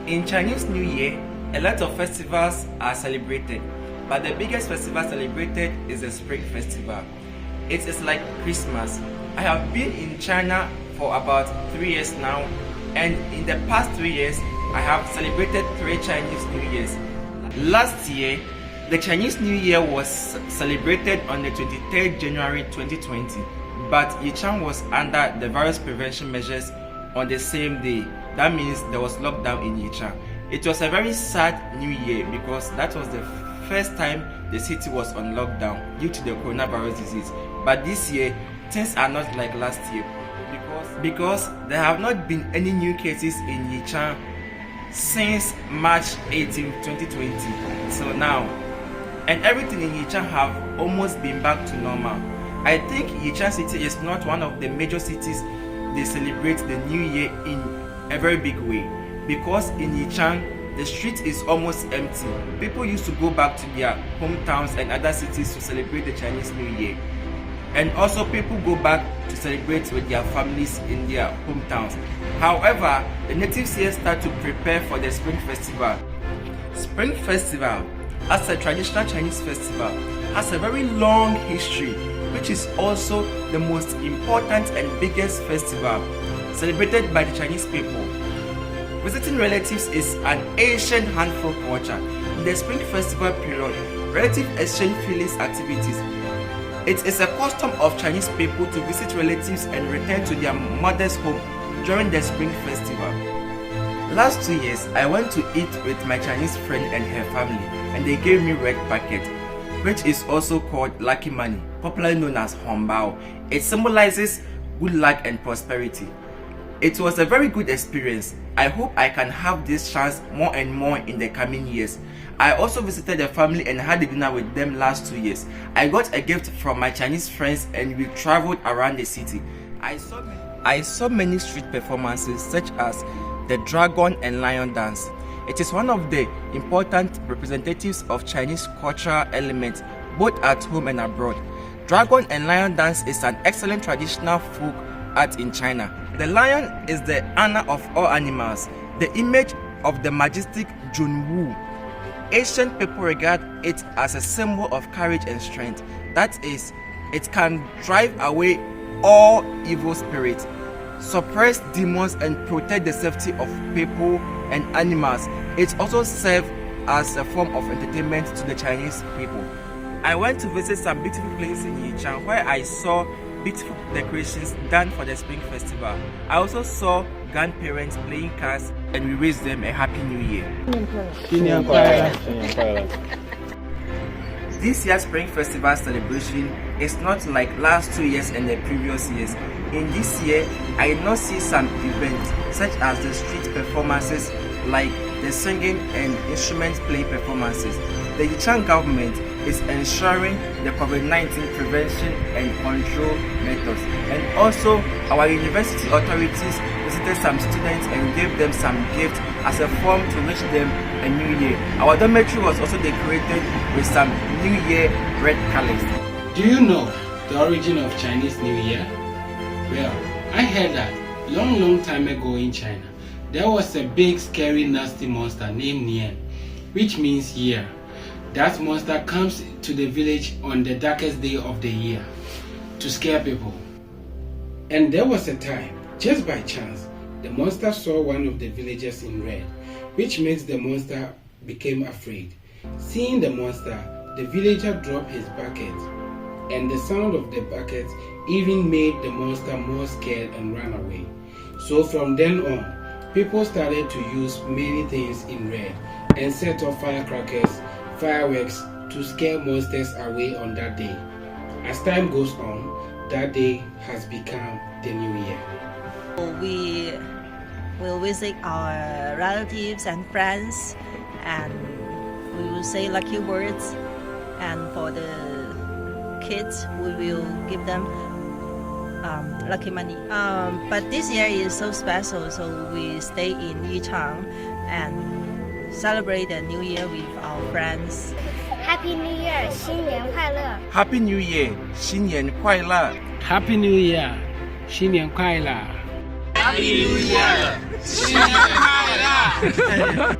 In Chinese New Year, a lot of festivals are celebrated, but the biggest festival celebrated is the Spring Festival. It is like Christmas. I have been in China for about 3 years now, and in the past 3 years, I have celebrated 3 Chinese New Years. Last year, the Chinese New Year was celebrated on the 23rd January 2020, but Yichang was under the virus prevention measures on the same day. That means there was lockdown in Yichang. It was a very sad New Year because that was the first time the city was on lockdown due to the coronavirus disease. But this year, things are not like last year because there have not been any new cases in Yichang since March 18, 2020. So now, and everything in Yichang have almost been back to normal. I think Yichang city is not one of the major cities they celebrate the New Year in a very big way, because in Yichang the street is almost empty. People used to go back to their hometowns and other cities to celebrate the Chinese New Year, and also people go back to celebrate with their families in their hometowns. However, the natives here start to prepare for the Spring Festival. Spring Festival, as a traditional Chinese festival, has a very long history, which is also the most important and biggest festival celebrated by the Chinese people. Visiting relatives is an ancient handful culture. In the Spring Festival period, relative exchange feelings activities. It is a custom of Chinese people to visit relatives and return to their mother's home during the Spring Festival. Last 2 years, I went to eat with my Chinese friend and her family, and they gave me red packet, which is also called lucky money, popularly known as hongbao. It symbolizes good luck and prosperity. It was a very good experience. I hope I can have this chance more and more in the coming years. I also visited the family and had a dinner with them last 2 years. I got a gift from my Chinese friends and we traveled around the city. I saw many street performances such as the dragon and lion dance. It is one of the important representatives of Chinese cultural elements both at home and abroad. Dragon and lion dance is an excellent traditional folk art in China. The lion is the honor of all animals, the image of the majestic Junwu. Ancient people regard it as a symbol of courage and strength. That is, it can drive away all evil spirits, suppress demons, and protect the safety of people and animals. It also serves as a form of entertainment to the Chinese people. I went to visit some beautiful places in Yichang where I saw beautiful decorations done for the Spring Festival. I also saw grandparents playing cards and we wished them a happy new year. This year's Spring Festival celebration is not like last 2 years and the previous years. In this year, I did not see some events such as the street performances like the singing and instrument playing performances. The Yichang government is ensuring the COVID-19 prevention and control methods, and also our university authorities visited some students and gave them some gifts as a form to wish them a new year. Our dormitory was also decorated with some New Year red colors. Do you know the origin of Chinese New Year? Well, I heard that long time ago in China, there was a big scary nasty monster named Nian, which means year. That monster comes to the village on the darkest day of the year to scare people. And there was a time, just by chance, the monster saw one of the villagers in red, which makes the monster became afraid. Seeing the monster, the villager dropped his bucket, and the sound of the bucket even made the monster more scared and ran away. So from then on, people started to use many things in red and set off fireworks to scare monsters away on that day. As time goes on, that day has become the new year. We will visit our relatives and friends, and we will say lucky words, and for the kids we will give them lucky money. But this year is so special, so we stay in Yichang and celebrate the New Year with our friends. Happy New Year, 新年快乐 Happy New Year, 新年快乐 Happy New Year, 新年快乐 Happy New Year, 新年快乐 Yeah.